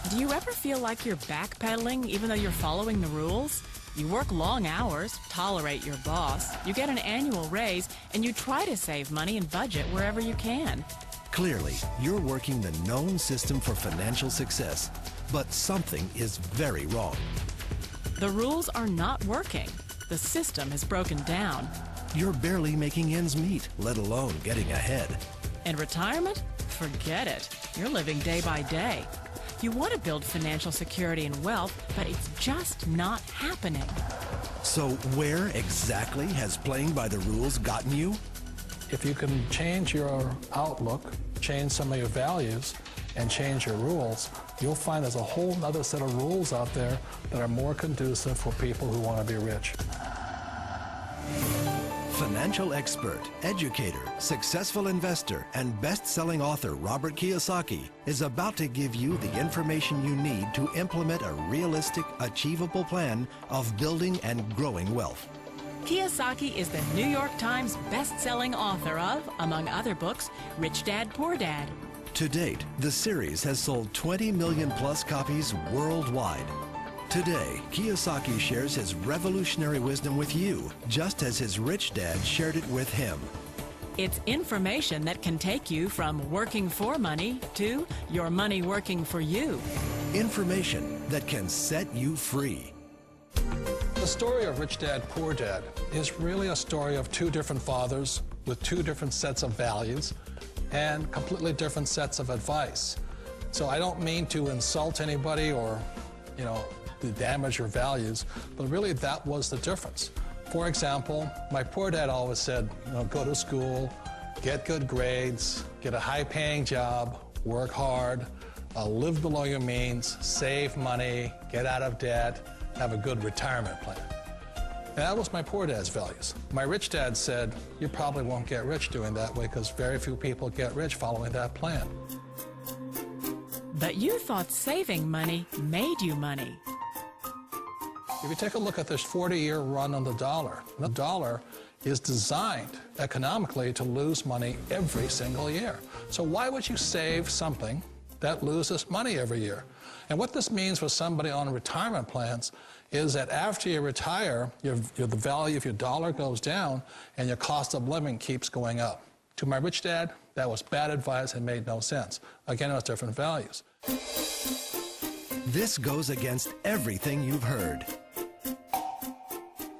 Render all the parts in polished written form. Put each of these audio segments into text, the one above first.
Do you ever feel like you're backpedaling even though you're following the rules? You work long hours, tolerate your boss, you get an annual raise, and you try to save money and budget wherever you can. Clearly, you're working the known system for financial success, but something is very wrong. The rules are not working. The system is broken down. You're barely making ends meet, let alone getting ahead. And retirement? Forget it. You're living day by day. You want to build financial security and wealth, but it's just not happening. So where exactly has playing by the rules gotten you? If you can change your outlook, change some of your values, and change your rules, you'll find there's a whole other set of rules out there that are more conducive for people who want to be rich. Financial expert, educator, successful investor, and best-selling author Robert Kiyosaki is about to give you the information you need to implement a realistic, achievable plan of building and growing wealth. Kiyosaki is the New York Times best-selling author of, among other books, Rich Dad, Poor Dad. To date, the series has sold 20 million plus copies worldwide. Today, Kiyosaki shares his revolutionary wisdom with you, just as his rich dad shared it with him. It's information that can take you from working for money to your money working for you. Information that can set you free. The story of Rich Dad, Poor Dad is really a story of two different fathers with two different sets of values and completely different sets of advice. So I don't mean to insult anybody or, to damage your values, but really that was the difference. For example, my poor dad always said, go to school, get good grades, get a high-paying job, work hard, live below your means, save money, get out of debt, have a good retirement plan. And that was my poor dad's values. My rich dad said, you probably won't get rich doing that way because very few people get rich following that plan. But you thought saving money made you money. If you take a look at this 40-year run on the dollar is designed economically to lose money every single year. So why would you save something that loses money every year? And what this means for somebody on retirement plans is that after you retire, the value of your dollar goes down and your cost of living keeps going up. To my rich dad, that was bad advice and made no sense. Again, it was different values. This goes against everything you've heard.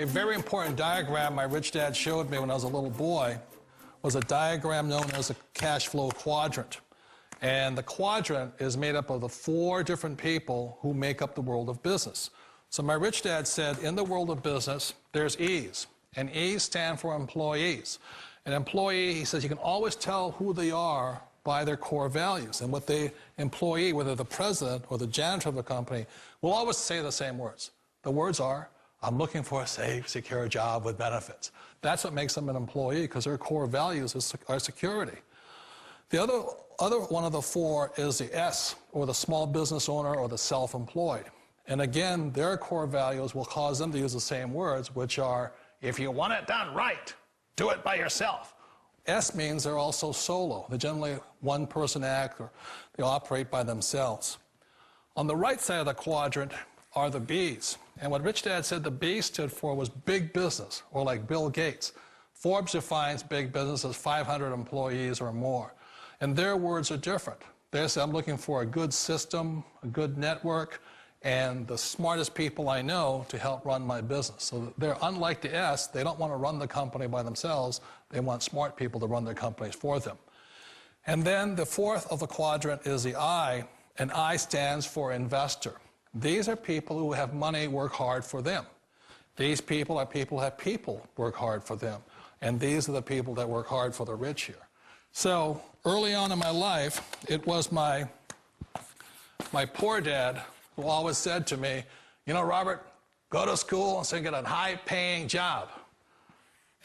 A very important diagram my rich dad showed me when I was a little boy was a diagram known as a cash flow quadrant. And the quadrant is made up of the 4 different people who make up the world of business. So my rich dad said, in the world of business, there's E's, and E's stand for employees. An employee, he says, you can always tell who they are by their core values. And what the employee, whether the president or the janitor of the company, will always say the same words. The words are, I'm looking for a safe, secure job with benefits. That's what makes them an employee, because their core values are security. The other one of the 4 is the S, or the small business owner or the self-employed. And again, their core values will cause them to use the same words, which are, if you want it done right, do it by yourself. S means they're also solo. They're generally one-person act, or they operate by themselves. On the right side of the quadrant are the B's. And what Rich Dad said the B stood for was big business, or like Bill Gates. Forbes defines big business as 500 employees or more. And their words are different. They say, I'm looking for a good system, a good network, and the smartest people I know to help run my business. So they're unlike the S. They don't want to run the company by themselves. They want smart people to run their companies for them. And then the 4th of the quadrant is the I, and I stands for investor. These are people who have money work hard for them. These people are people who have people work hard for them. And these are the people that work hard for the rich here. So early on in my life, it was my poor dad who always said to me, Robert, go to school and get a high-paying job.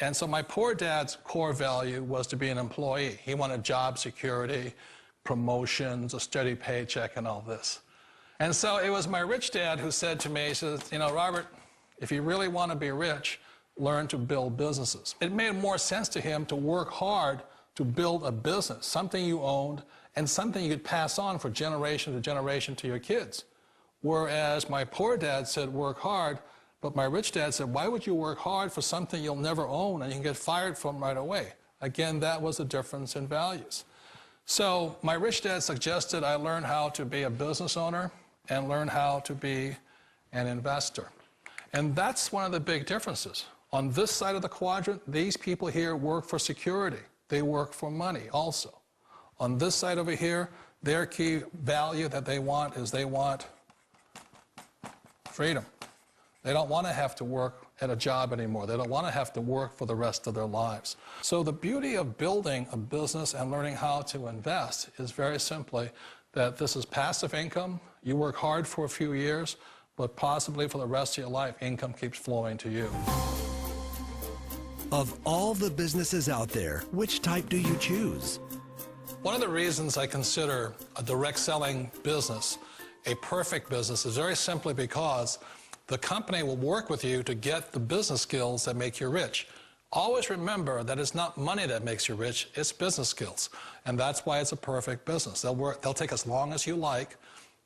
And so my poor dad's core value was to be an employee. He wanted job security, promotions, a steady paycheck, and all this. And so it was my rich dad who said to me, he says, Robert, if you really want to be rich, learn to build businesses. It made more sense to him to work hard to build a business, something you owned and something you could pass on for generation to generation to your kids. Whereas my poor dad said, work hard, but my rich dad said, why would you work hard for something you'll never own and you can get fired from right away? Again, that was a difference in values. So my rich dad suggested I learn how to be a business owner and learn how to be an investor. And that's one of the big differences. On this side of the quadrant, these people here work for security. They work for money also. On this side over here, their key value that they want is they want freedom. They don't want to have to work at a job anymore. They don't want to have to work for the rest of their lives. So the beauty of building a business and learning how to invest is very simply that this is passive income. You work hard for a few years, but possibly for the rest of your life, income keeps flowing to you. Of all the businesses out there, which type do you choose? One of the reasons I consider a direct selling business a perfect business is very simply because the company will work with you to get the business skills that make you rich. Always remember that it's not money that makes you rich, it's business skills. And that's why it's a perfect business. They'll take as long as you like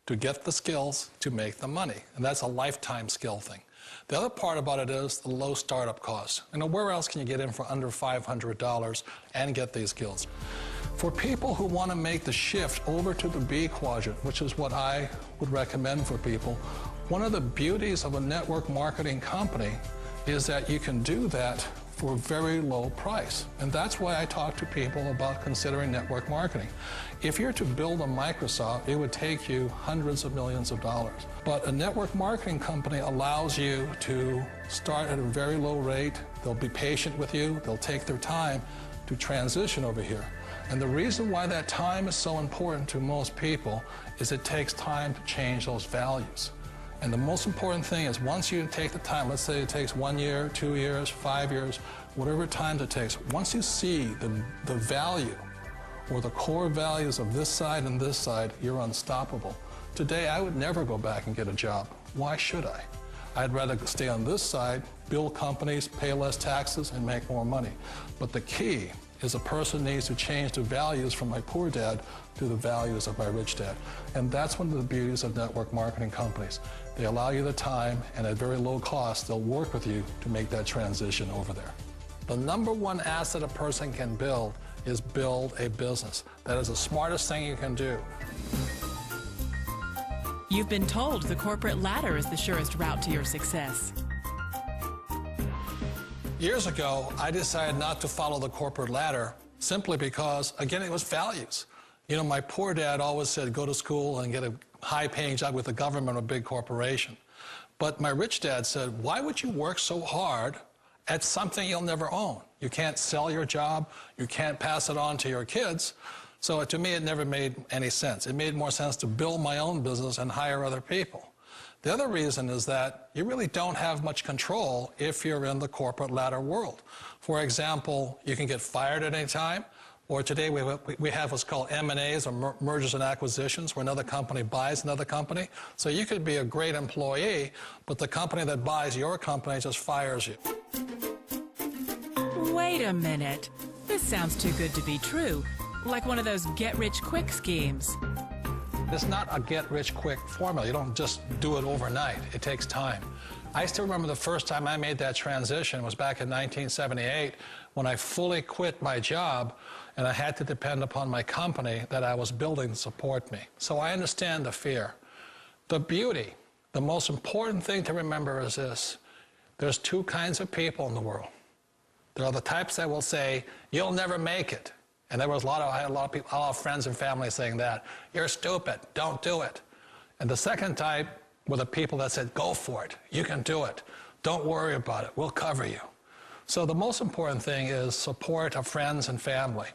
to get the skills to make the money. And that's a lifetime skill thing. The other part about it is the low startup cost. You know, where else can you get in for under $500 and get these skills? For people who want to make the shift over to the B quadrant, which is what I would recommend for people, one of the beauties of a network marketing company is that you can do that for a very low price. And that's why I talk to people about considering network marketing. If you're to build a Microsoft, it would take you hundreds of millions of dollars. But a network marketing company allows you to start at a very low rate. They'll be patient with you. They'll take their time to transition over here. And the reason why that time is so important to most people is it takes time to change those values. And the most important thing is once you take the time, let's say it takes 1 year, 2 years, 5 years, whatever time it takes, once you see the value or the core values of this side and this side, you're unstoppable. Today, I would never go back and get a job. Why should I? I'd rather stay on this side, build companies, pay less taxes, and make more money. But the key is a person needs to change the values from my poor dad to the values of my rich dad. And that's one of the beauties of network marketing companies. They allow you the time, and at very low cost, they'll work with you to make that transition over there. The number one asset a person can build is build a business. That is the smartest thing you can do. You've been told the corporate ladder is the surest route to your success. Years ago, I decided not to follow the corporate ladder simply because, again, it was values. You know, my poor dad always said, go to school and get a high-paying job with the government or a big corporation. But my rich dad said, why would you work so hard at something you'll never own? You can't sell your job. You can't pass it on to your kids. So to me, it never made any sense. It made more sense to build my own business and hire other people. The other reason is that you really don't have much control if you're in the corporate ladder world. For example, you can get fired at any time, or today we have what's called M&As, or mergers and acquisitions, where another company buys another company. So you could be a great employee, but the company that buys your company just fires you. Wait a minute. This sounds too good to be true. Like one of those get-rich-quick schemes. It's not a get-rich-quick formula. You don't just do it overnight. It takes time. I still remember the first time I made that transition was back in 1978 when I fully quit my job and I had to depend upon my company that I was building to support me. So I understand the fear. The beauty, the most important thing to remember is this. There's two kinds of people in the world. There are the types that will say, you'll never make it. And there was I had a lot of people, a lot of friends and family saying that. You're stupid, don't do it. And the second type were the people that said, go for it, you can do it. Don't worry about it, we'll cover you. So the most important thing is support of friends and family.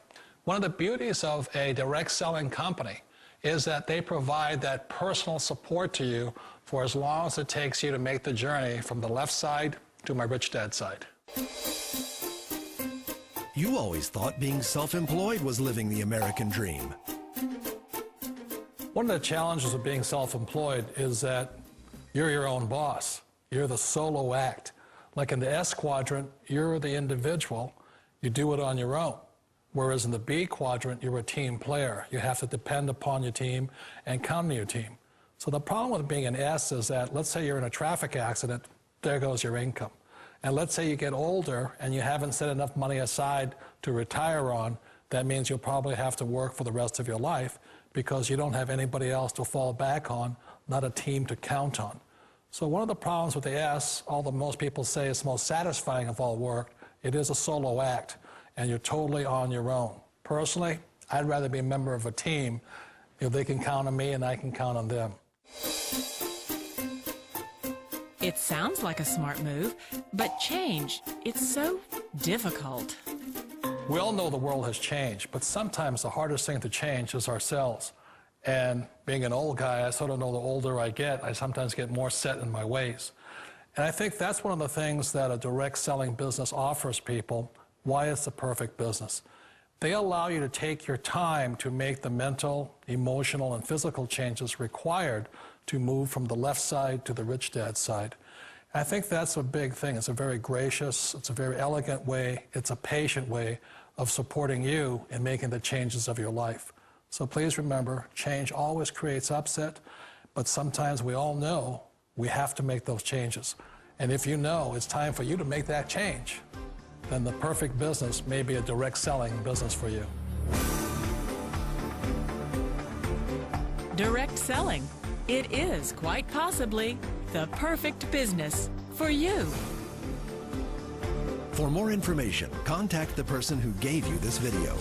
One of the beauties of a direct selling company is that they provide that personal support to you for as long as it takes you to make the journey from the left side to my rich dad side. You always thought being self-employed was living the American dream. One of the challenges of being self-employed is that you're your own boss. You're the solo act. Like in the S quadrant, you're the individual. You do it on your own. Whereas in the B quadrant, you're a team player. You have to depend upon your team and count on your team. So the problem with being an S is that, let's say you're in a traffic accident, there goes your income. And let's say you get older and you haven't set enough money aside to retire on, that means you'll probably have to work for the rest of your life because you don't have anybody else to fall back on, not a team to count on. So one of the problems with the S, although most people say it's the most satisfying of all work, it is a solo act, and you're totally on your own. Personally, I'd rather be a member of a team if they can count on me and I can count on them. It sounds like a smart move, but change, it's so difficult. We all know the world has changed, but sometimes the hardest thing to change is ourselves. And being an old guy, I sort of know the older I get, I sometimes get more set in my ways. And I think that's one of the things that a direct selling business offers people, why it's the perfect business. They allow you to take your time to make the mental, emotional, and physical changes required to move from the left side to the rich dad side. I think that's a big thing. It's a very gracious, it's a very elegant way, it's a patient way of supporting you in making the changes of your life. So please remember, change always creates upset, but sometimes we all know we have to make those changes. And if you know it's time for you to make that change, then the perfect business may be a direct selling business for you. Direct selling. It is quite possibly the perfect business for you. For more information, contact the person who gave you this video.